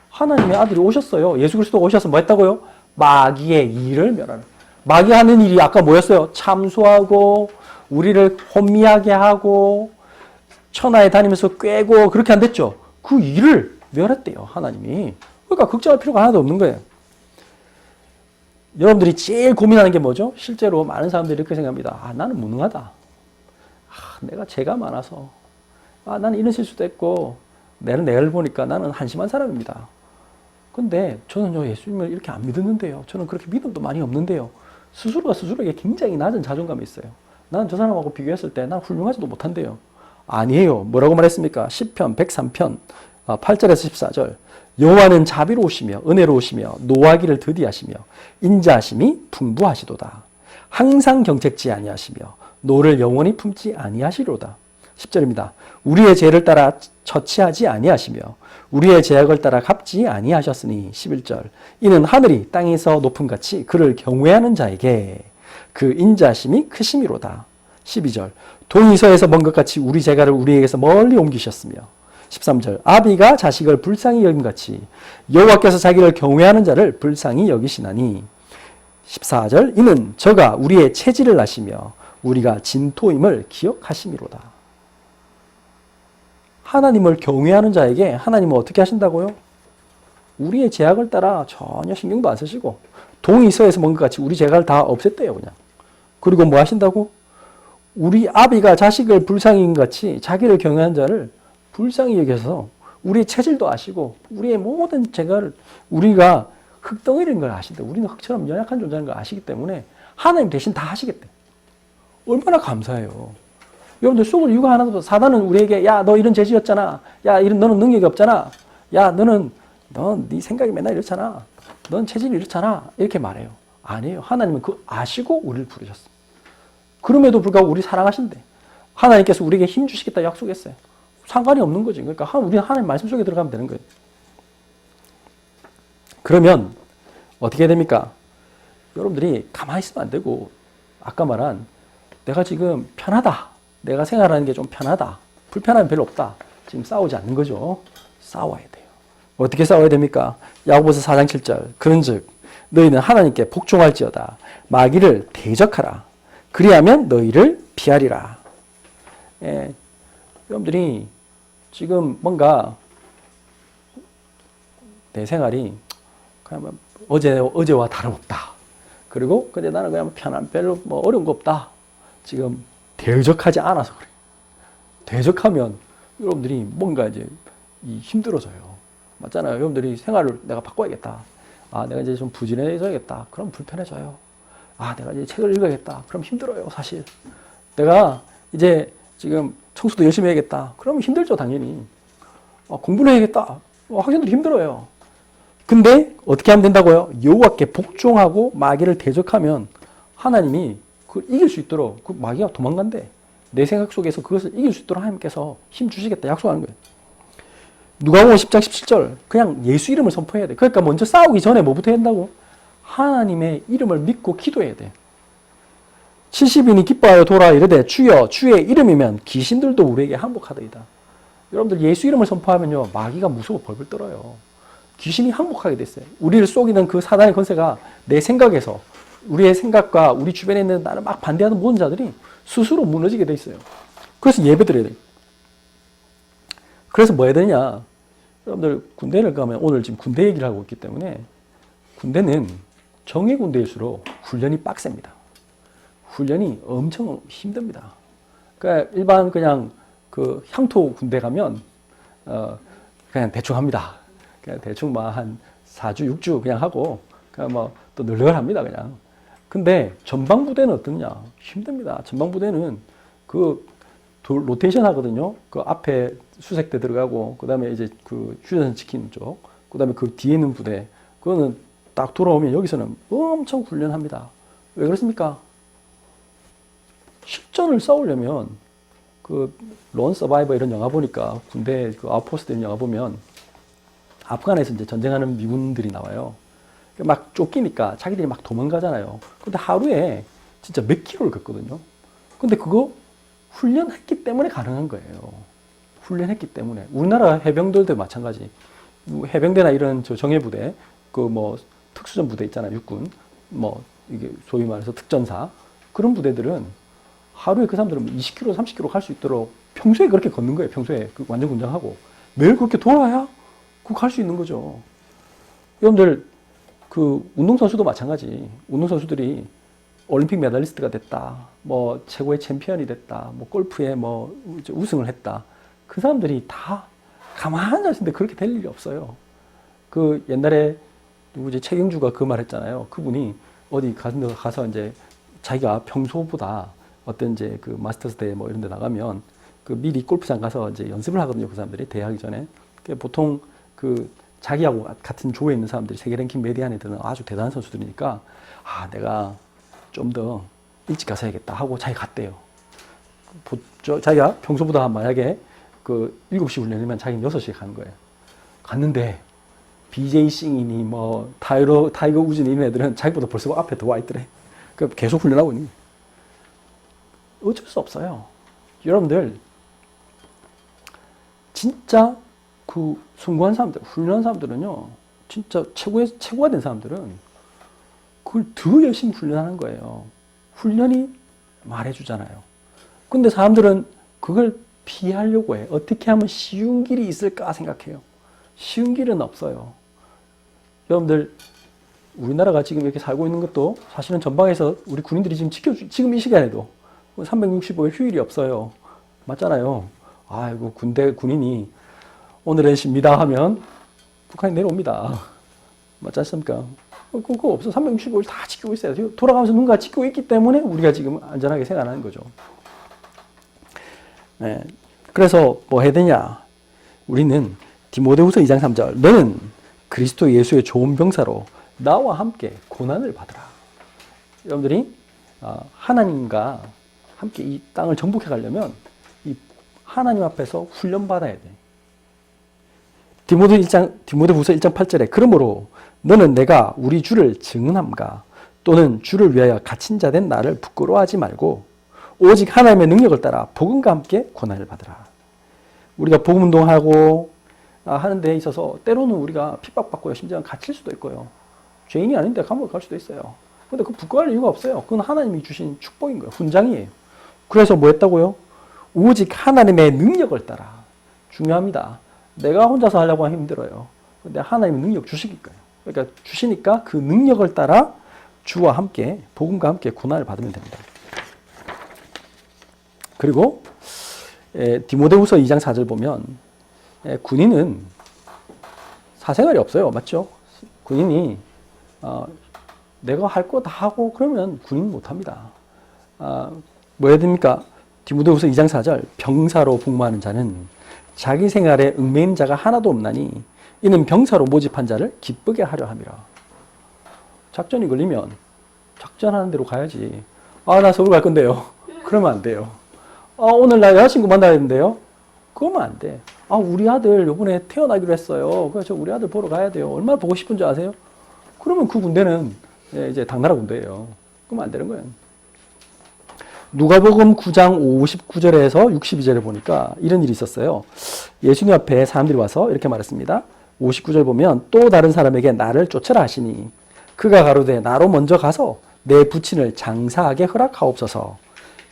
하나님의 아들이 오셨어요. 예수 그리스도가 오셔서 뭐 했다고요? 마귀의 일을 멸하려. 마귀가 하는 일이 아까 뭐였어요? 참소하고 우리를 혼미하게 하고 천하에 다니면서 꿰고 그렇게 안 됐죠. 그 일을 멸했대요. 하나님이. 그러니까 걱정할 필요가 하나도 없는 거예요. 여러분들이 제일 고민하는 게 뭐죠? 실제로 많은 사람들이 이렇게 생각합니다. 나는 무능하다. 내가 죄가 많아서. 나는 이런 실수도 했고 내를 보니까 나는 한심한 사람입니다. 근데 저는 예수님을 이렇게 안 믿었는데요. 저는 그렇게 믿음도 많이 없는데요. 스스로가 스스로에게 굉장히 낮은 자존감이 있어요. 나는 저 사람하고 비교했을 때 난 훌륭하지도 못한데요. 아니에요. 뭐라고 말했습니까? 시편 103편 8절에서 14절 여호와는 자비로우시며 은혜로우시며 노하기를 더디하시며 인자하심이 풍부하시도다. 항상 경책지 아니하시며 노를 영원히 품지 아니하시로다. 10절입니다. 우리의 죄를 따라 처치하지 아니하시며 우리의 죄악을 따라 갚지 아니하셨으니 11절 이는 하늘이 땅에서 높음같이 그를 경외하는 자에게 그 인자하심이 크심이로다. 12절 동이서에서 먼 것 같이 우리 재갈을 우리에게서 멀리 옮기셨으며 13절 아비가 자식을 불쌍히 여김같이 여호와께서 자기를 경외하는 자를 불쌍히 여기시나니 14절 이는 저가 우리의 체질을 아시며 우리가 진토임을 기억하심이로다. 하나님을 경외하는 자에게 하나님은 어떻게 하신다고요? 우리의 제약을 따라 전혀 신경도 안 쓰시고 동이 서에서 먹은 것 같이 우리 재갈을 다 없앴대요, 그냥. 그리고 뭐 하신다고? 우리 아비가 자식을 불쌍히 여긴 같이 자기를 경외한 자를 불쌍히 여겨서 우리의 체질도 아시고 우리의 모든 재갈을 우리가 흙덩이인 걸 아신다. 우리는 흙처럼 연약한 존재인 걸 아시기 때문에 하나님 대신 다 하시겠대. 얼마나 감사해요. 여러분들 속을 유가 하나도 사단은 우리에게 야, 너 이런 죄지었잖아. 야, 너는 능력이 없잖아. 야, 넌 네 생각이 맨날 이렇잖아. 넌 체질이 이렇잖아. 이렇게 말해요. 아니에요. 하나님은 그거 아시고 우리를 부르셨어. 그럼에도 불구하고 우리 사랑하신대. 하나님께서 우리에게 힘 주시겠다 약속했어요. 상관이 없는 거지. 그러니까 우리는 하나님 말씀 속에 들어가면 되는 거예요. 그러면 어떻게 됩니까? 여러분들이 가만히 있으면 안 되고 아까 말한 내가 지금 편하다. 내가 생활하는 게 좀 편하다. 불편함이 별로 없다. 지금 싸우지 않는 거죠. 싸워야 돼요. 어떻게 싸워야 됩니까? 야고보서 4장 7절. 그런즉 너희는 하나님께 복종할지어다. 마귀를 대적하라. 그리하면 너희를 피하리라. 예, 여러분들이 지금 뭔가 내 생활이 그냥 어제와 다름없다. 그리고 근데 나는 그냥 편한 별로 뭐 어려운 거 없다. 지금 대적하지 않아서 그래. 대적하면 여러분들이 뭔가 이제 힘들어져요. 맞잖아요. 여러분들이 생활을 내가 바꿔야겠다. 아, 내가 이제 좀 부진해져야겠다. 그럼 불편해져요. 아, 내가 이제 책을 읽어야겠다. 그럼 힘들어요, 사실. 내가 이제 지금 청소도 열심히 해야겠다. 그러면 힘들죠, 당연히. 공부를 해야겠다. 학생들이 힘들어요. 근데 어떻게 하면 된다고요? 여호와께 복종하고 마귀를 대적하면 하나님이 그걸 이길 수 있도록 그 마귀가 도망간대. 내 생각 속에서 그것을 이길 수 있도록 하나님께서 힘 주시겠다 약속하는 거예요. 누가복음 10장 17절 그냥 예수 이름을 선포해야 돼. 그러니까 먼저 싸우기 전에 뭐부터 해야 한다고? 하나님의 이름을 믿고 기도해야 돼. 70인이 기뻐하여 돌아 이르되 주여 주의 이름이면 귀신들도 우리에게 항복하더이다. 여러분들 예수 이름을 선포하면요 마귀가 무서워 벌벌 떨어요. 귀신이 항복하게 됐어요. 우리를 속이는 그 사단의 권세가 내 생각에서 우리의 생각과 우리 주변에 있는 나를 막 반대하는 모든 자들이 스스로 무너지게 돼 있어요. 그래서 예배 드려야 돼요. 그래서 뭐 해야 되냐? 여러분들 군대를 가면 오늘 지금 군대 얘기를 하고 있기 때문에 군대는 정예 군대일수록 훈련이 빡셉니다. 훈련이 엄청 힘듭니다. 그러니까 일반 그냥 그 향토 군대 가면 그냥 대충 합니다. 그냥 대충 뭐 한 4주, 6주 그냥 하고 그냥 뭐 또 널널합니다 그냥. 근데 전방부대는 어떠냐? 힘듭니다. 전방부대는 그 로테이션 하거든요. 그 앞에 수색대 들어가고, 그 다음에 이제 그 휴전 지키는 쪽, 그 다음에 그 뒤에 있는 부대, 그거는 딱 돌아오면 여기서는 엄청 훈련합니다. 왜 그렇습니까? 실전을 싸우려면 그 론 서바이버 이런 영화 보니까 군대 그 아웃포스트 이런 영화 보면 아프간에서 이제 전쟁하는 미군들이 나와요. 막 쫓기니까 자기들이 막 도망가잖아요. 근데 하루에 진짜 몇 킬로를 걷거든요. 근데 그거 훈련했기 때문에 가능한 거예요. 훈련했기 때문에. 우리나라 해병들도 마찬가지. 해병대나 이런 저 정예부대, 그 뭐 특수전 부대 있잖아요. 육군. 뭐 이게 소위 말해서 특전사. 그런 부대들은 하루에 그 사람들은 20km, 30km 갈 수 있도록 평소에 그렇게 걷는 거예요. 평소에. 그 완전 군장하고. 매일 그렇게 돌아야 그거 갈 수 있는 거죠. 여러분들, 그 운동선수도 마찬가지. 운동선수들이 올림픽 메달리스트가 됐다. 뭐 최고의 챔피언이 됐다. 뭐 골프에 뭐 우승을 했다. 그 사람들이 다 가만히 앉아있는데 그렇게 될 일이 없어요. 그 옛날에 누구지 최경주가 그 말 했잖아요. 그분이 어디 가서 이제 자기가 평소보다 어떤 이제 그 마스터스 대회 뭐 이런 데 나가면 그 미리 골프장 가서 이제 연습을 하거든요. 그 사람들이 대회하기 전에. 보통 그 자기하고 같은 조에 있는 사람들이 세계 랭킹 몇 위 안에 드는 아주 대단한 선수들이니까 아, 내가 좀 더 일찍 가서 해야겠다 하고 자기 갔대요. 자기가 평소보다 만약에 그 7시 훈련이면 자기는 6시에 가는 거예요. 갔는데 BJ 싱이니 뭐 타이거 우즈니 이런 애들은 자기보다 벌써 앞에 더 와 있더래. 그 계속 훈련하고 있는 거예요. 어쩔 수 없어요. 여러분들 진짜 그 승부한 사람들, 훌륭한 사람들은요, 진짜 최고가 된 사람들은 그걸 더 열심히 훈련하는 거예요. 훈련이 말해주잖아요. 근데 사람들은 그걸 피하려고 해. 어떻게 하면 쉬운 길이 있을까 생각해요. 쉬운 길은 없어요. 여러분들, 우리나라가 지금 이렇게 살고 있는 것도 사실은 전방에서 우리 군인들이 지금 이 시간에도 365일 휴일이 없어요. 맞잖아요. 아이고, 군인이 오늘은 쉽니다 하면 북한이 내려옵니다. 맞지 않습니까? 그거 없어. 365일 다 지키고 있어요. 돌아가면서 누군가 지키고 있기 때문에 우리가 지금 안전하게 생활하는 거죠. 네. 그래서 뭐 해야 되냐? 우리는 디모데후서 2장 3절 너는 그리스도 예수의 좋은 병사로 나와 함께 고난을 받으라. 여러분들이 하나님과 함께 이 땅을 정복해 가려면 이 하나님 앞에서 훈련받아야 돼. 디모데후서 1장 8절에 그러므로 너는 내가 우리 주를 증언함과 또는 주를 위하여 갇힌 자 된 나를 부끄러워하지 말고 오직 하나님의 능력을 따라 복음과 함께 고난을 받으라. 우리가 복음 운동하고 하는 데 있어서 때로는 우리가 핍박받고요. 심지어 갇힐 수도 있고요. 죄인이 아닌데 감옥에 갈 수도 있어요. 근데 그 부끄러워할 이유가 없어요. 그건 하나님이 주신 축복인 거예요. 훈장이에요. 그래서 뭐 했다고요? 오직 하나님의 능력을 따라. 중요합니다. 내가 혼자서 하려고 하면 힘들어요. 근데 하나님의 능력 주시니까요. 그러니까 주시니까 그 능력을 따라 주와 함께 복음과 함께 고난을 받으면 됩니다. 그리고 디모데후서 2장 4절 보면 군인은 사생활이 없어요. 맞죠? 군인이 내가 할 거 다 하고 그러면 군인 못합니다. 뭐 해야 됩니까? 디모데후서 2장 4절 병사로 복무하는 자는 자기 생활에 얽매인 자가 하나도 없나니 이는 병사로 모집한 자를 기쁘게 하려 함이라. 작전이 걸리면 작전하는 대로 가야지. 나 서울 갈 건데요. 그러면 안 돼요. 오늘 나 여자친구 만나야 되는데요. 그러면 안 돼. 우리 아들 요번에 태어나기로 했어요. 그래서 우리 아들 보러 가야 돼요. 얼마나 보고 싶은 줄 아세요? 그러면 그 군대는 이제 당나라 군대예요. 그러면 안 되는 거예요. 누가복음 9장 59절에서 62절에 보니까 이런 일이 있었어요. 예수님 앞에 사람들이 와서 이렇게 말했습니다. 59절 보면 또 다른 사람에게 나를 쫓으라 하시니 그가 가로되 나로 먼저 가서 내 부친을 장사하게 허락하옵소서.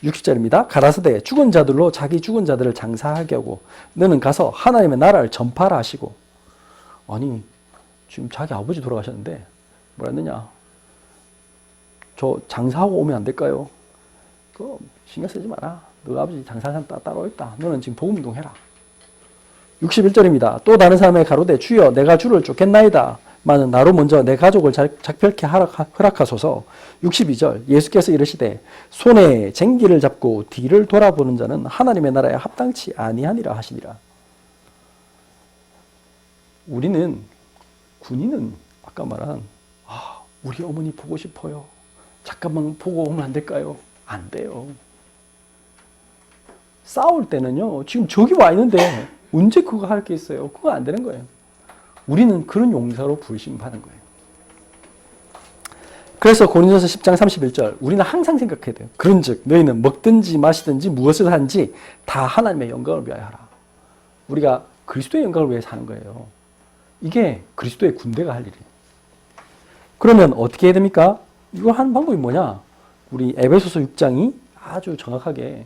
60절입니다. 가라사대 죽은 자들로 자기 죽은 자들을 장사하게 하고 너는 가서 하나님의 나라를 전파하라 하시고. 아니 지금 자기 아버지 돌아가셨는데 뭐라 했느냐? 저 장사하고 오면 안 될까요? 그거 신경 쓰지 마라. 너 아버지 장사하는 사람 따로 있다. 너는 지금 복음 운동해라. 61절입니다. 또 다른 사람의 가로되 주여 내가 주를 쫓겠나이다. 마는 나로 먼저 내 가족을 작별케 허락하소서. 62절 예수께서 이르시되 손에 쟁기를 잡고 뒤를 돌아보는 자는 하나님의 나라에 합당치 아니하니라 하시니라. 군인은 아까 말한 우리 어머니 보고 싶어요. 잠깐만 보고 오면 안 될까요? 안 돼요. 싸울 때는요. 지금 저기 와 있는데 언제 그거 할 게 있어요? 그거 안 되는 거예요. 우리는 그런 용사로 부르심 받은 거예요. 그래서 고린도서 10장 31절 우리는 항상 생각해야 돼요. 그런즉 너희는 먹든지 마시든지 무엇을 하든지 다 하나님의 영광을 위하여 하라. 우리가 그리스도의 영광을 위해 사는 거예요. 이게 그리스도의 군대가 할 일이에요. 그러면 어떻게 해야 됩니까? 이거 하는 방법이 뭐냐? 우리 에베소서 6장이 아주 정확하게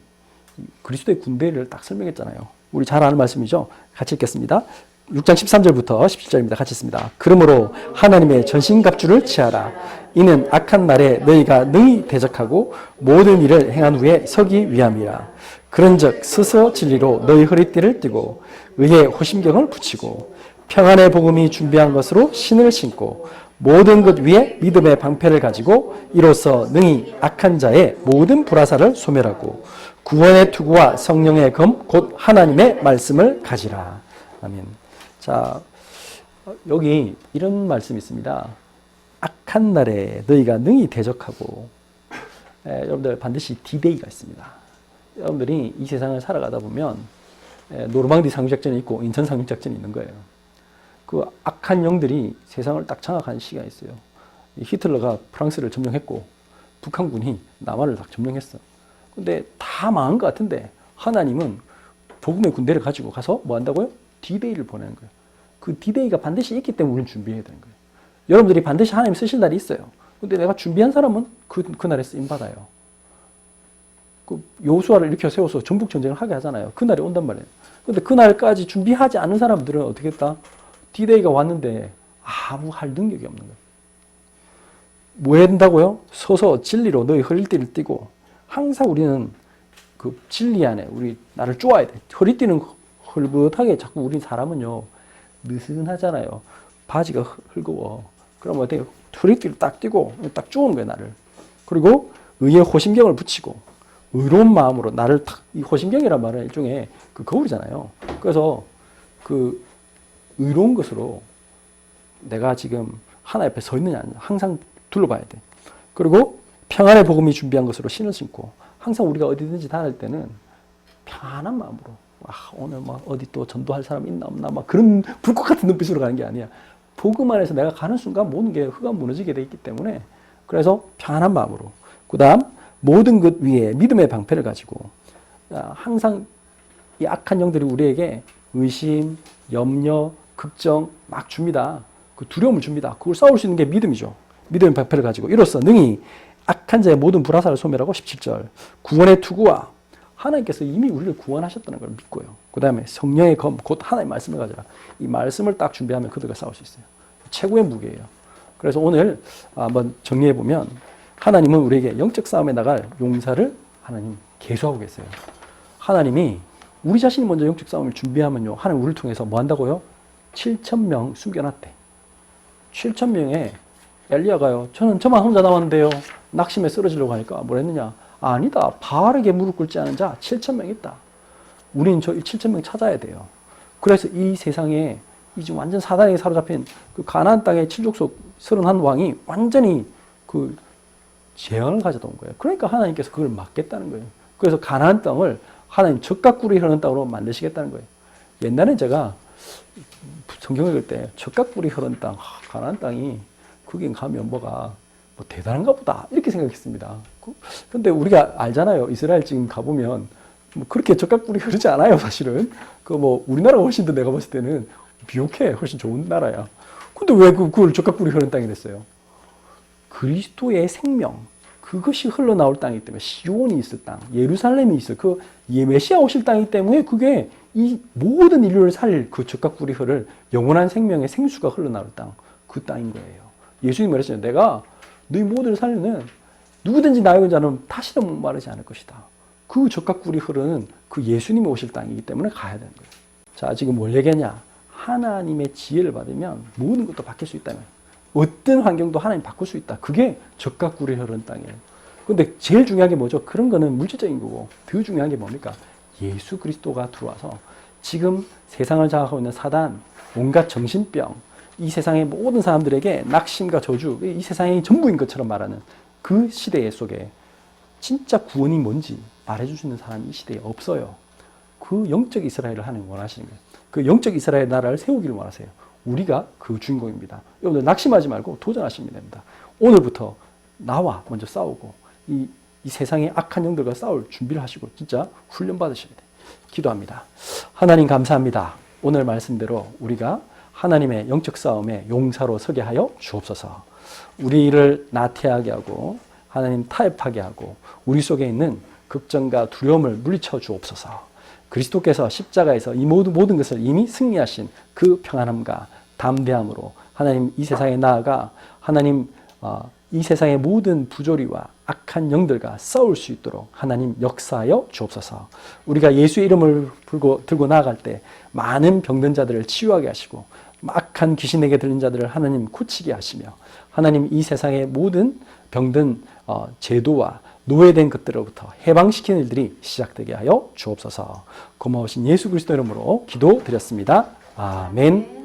그리스도의 군대를 딱 설명했잖아요. 우리 잘 아는 말씀이죠. 같이 읽겠습니다. 6장 13절부터 17절입니다. 같이 읽습니다. 그러므로 하나님의 전신갑주를 취하라. 이는 악한 날에 너희가 능히 대적하고 모든 일을 행한 후에 서기 위함이라. 그런즉 스스로 진리로 너희 허리띠를 띠고 의의 호심경을 붙이고 평안의 복음이 준비한 것으로 신을 신고 모든 것 위에 믿음의 방패를 가지고 이로써 능히 악한 자의 모든 불화살을 소멸하고 구원의 투구와 성령의 검 곧 하나님의 말씀을 가지라. 아멘. 자, 여기 이런 말씀이 있습니다. 악한 날에 너희가 능히 대적하고 여러분들 반드시 D-Day가 있습니다. 여러분들이 이 세상을 살아가다 보면 노르망디 상륙작전이 있고 인천 상륙작전이 있는 거예요. 그 악한 영들이 세상을 딱 장악하는 시간이 있어요. 히틀러가 프랑스를 점령했고 북한군이 남한을 딱 점령했어. 근데 다 망한 것 같은데 하나님은 복음의 군대를 가지고 가서 뭐 한다고요? D-Day를 보내는 거예요. 그 D-Day가 반드시 있기 때문에 우리는 준비해야 되는 거예요. 여러분들이 반드시 하나님 쓰실 날이 있어요. 근데 내가 준비한 사람은 그 날에 쓰임받아요. 그 여호수아를 일으켜 세워서 전북 전쟁을 하게 하잖아요. 그날이 온단 말이에요. 근데 그날까지 준비하지 않은 사람들은 어떻게 했다? D-Day가 왔는데 아무 할 능력이 없는 거예요. 뭐 해야 된다고요? 서서 진리로 너희 허리띠를 띠고 항상 우리는 그 진리 안에 우리 나를 쪼아야 돼. 허리띠는 헐벗하게 자꾸 우리 사람은요 느슨하잖아요. 바지가 헐거워. 그럼 어때요? 허리띠를 딱 띠고 딱 쪼는 거예요 나를. 그리고 의에 호심경을 붙이고 의로운 마음으로 나를 탁, 이 호심경이란 말은 일종의 그 거울이잖아요. 그래서 그 의로운 것으로 내가 지금 하나 옆에 서 있느냐 항상 둘러봐야 돼. 그리고 평안의 복음이 준비한 것으로 신을 신고 항상 우리가 어디든지 다닐 때는 편안한 마음으로 오늘 막 어디 또 전도할 사람 있나 없나 막 그런 불꽃 같은 눈빛으로 가는 게 아니야. 복음 안에서 내가 가는 순간 모든 게 흙가 무너지게 돼 있기 때문에 그래서 편안한 마음으로 그 다음 모든 것 위에 믿음의 방패를 가지고 항상 이 악한 영들이 우리에게 의심, 염려, 걱정 막 줍니다. 그 두려움을 줍니다. 그걸 싸울 수 있는 게 믿음이죠. 믿음의 방패를 가지고 이로써 능히 악한 자의 모든 불화살을 소멸하고 17절 구원의 투구와 하나님께서 이미 우리를 구원하셨다는 걸 믿고요. 그 다음에 성령의 검, 곧 하나님의 말씀을 가져라. 이 말씀을 딱 준비하면 그들과 싸울 수 있어요. 최고의 무기예요. 그래서 오늘 한번 정리해보면 하나님은 우리에게 영적 싸움에 나갈 용사를 하나님 계수하고 계세요. 하나님이 우리 자신이 먼저 영적 싸움을 준비하면요. 하나님 우리를 통해서 뭐 한다고요? 7,000명 숨겨놨대. 7,000명에 엘리야가요. 저는 저만 혼자 남았는데요. 낙심에 쓰러지려고 하니까 뭘 했느냐? 아니다. 바르게 무릎 꿇지 않은 자 7,000명 있다. 우리는 저 7,000명 찾아야 돼요. 그래서 이 세상에 이제 완전 사단에게 사로잡힌 그 가나안 땅의 칠족속 31왕이 완전히 그 재앙을 가져다 온 거예요. 그러니까 하나님께서 그걸 막겠다는 거예요. 그래서 가나안 땅을 하나님 젖과 꿀이 흐르는 땅으로 만드시겠다는 거예요. 옛날에 제가 성경 읽을 때 젖과 꿀이 흐르는 땅, 가나안 땅이 거긴 가면 뭐가 뭐 대단한가 보다 이렇게 생각했습니다. 근데 우리가 알잖아요. 이스라엘 지금 가보면 뭐 그렇게 젖과 꿀이 흐르지 않아요. 사실은 그 뭐 우리나라가 훨씬 더 내가 봤을 때는 비옥해 훨씬 좋은 나라야. 근데 왜 그걸 젖과 꿀이 흐르는 땅이 됐어요? 그리스도의 생명 그것이 흘러나올 땅이기 때문에 시온이 있을 땅, 예루살렘이 있을 그 메시아 오실 땅이기 때문에 그게 이 모든 인류를 살릴 그 젖과 꿀이 흐를 영원한 생명의 생수가 흘러나올 땅, 그 땅인 거예요. 예수님이 말했잖아요. 내가 너희 모두를 살리는 누구든지 나의 온 자는 다시는 목마르지 않을 것이다. 그 젖과 꿀이 흐르는 그 예수님이 오실 땅이기 때문에 가야 되는 거예요. 자, 지금 뭘 얘기하냐? 하나님의 지혜를 받으면 모든 것도 바뀔 수 있다면 어떤 환경도 하나님 바꿀 수 있다. 그게 젖과 꿀이 흐르는 땅이에요. 근데 제일 중요한 게 뭐죠? 그런 거는 물질적인 거고 더 중요한 게 뭡니까? 예수 그리스도가 들어와서 지금 세상을 장악하고 있는 사단, 온갖 정신병, 이 세상의 모든 사람들에게 낙심과 저주, 이 세상이 전부인 것처럼 말하는 그 시대 속에 진짜 구원이 뭔지 말해줄 수 있는 사람이 이 시대에 없어요. 그 영적 이스라엘을 하나님 원하시는 거예요. 그 영적 이스라엘 나라를 세우기를 원하세요. 우리가 그 주인공입니다. 여러분들 낙심하지 말고 도전하시면 됩니다. 오늘부터 나와 먼저 싸우고 이 세상의 악한 영들과 싸울 준비를 하시고 진짜 훈련 받으셔야 돼요. 기도합니다. 하나님 감사합니다. 오늘 말씀대로 우리가 하나님의 영적 싸움에 용사로 서게 하여 주옵소서. 우리를 나태하게 하고 하나님 타협하게 하고 우리 속에 있는 걱정과 두려움을 물리쳐 주옵소서. 그리스도께서 십자가에서 이 모든 것을 이미 승리하신 그 평안함과 담대함으로 하나님 이 세상에 나아가 하나님 이 세상의 모든 부조리와 악한 영들과 싸울 수 있도록 하나님 역사하여 주옵소서. 우리가 예수의 이름을 들고 나아갈 때 많은 병든 자들을 치유하게 하시고 악한 귀신에게 들린 자들을 하나님 고치게 하시며 하나님 이 세상의 모든 병든 제도와 노예된 것들로부터 해방시키는 일들이 시작되게 하여 주옵소서. 고마우신 예수 그리스도 이름으로 기도드렸습니다. 아멘.